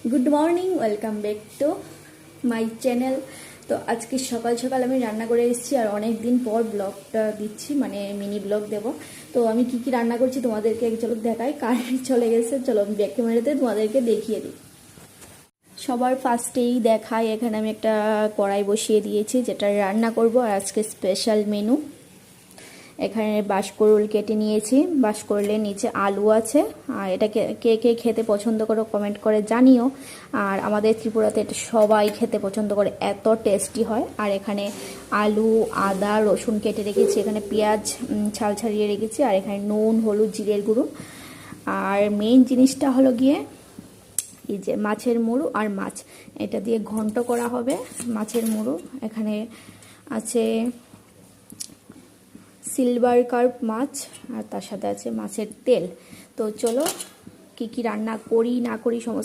Good morning welcome back to my channel. तो आज के सकाल सकाल আমি রান্না করে এসেছি আর অনেক দিন পর ব্লগটা দিচ্ছি, মানে মিনি ব্লগ দেব। তো আমি কি কি রান্না করছি তোমাদেরকে এক ঝলক দেখাই। কারেন্ট চলে গেছে, চলো আমি ব্যাক ক্যামেরাতে তোমাদেরকে দেখিয়ে দিই। সবার ফার্স্টেই দেখাই, এখানে আমি একটা কড়াই বসিয়ে দিয়েছি যেটা রান্না করব। আর আজকে স্পেশাল মেনু, এখানে বাঁশকরুল কেটে নিয়েছি, বাঁশকরুলের নিচে আলু আছে। আর এটাকে কে কে খেতে পছন্দ করো কমেন্ট করে জানিও। আর আমাদের ত্রিপুরাতে এটা সবাই খেতে পছন্দ করে, এত টেস্টি হয়। আর এখানে আলু, আদা, রসুন কেটে রেখেছি, এখানে পেঁয়াজ ছাল ছাড়িয়ে রেখেছি, আর এখানে নুন, হলুদ, জিরের গুঁড়ো। আর মেইন জিনিসটা হলো গিয়ে এই যে মাছের মুড়ো আর মাছ, এটা দিয়ে ঘন্ট করা হবে মাছের মুড়ো। এখানে আছে সিলভার কার্প মাছ, আর তার সাথে আছে মাছের তেল। তো চলো কি কি রান্না করি না করি সমস্ত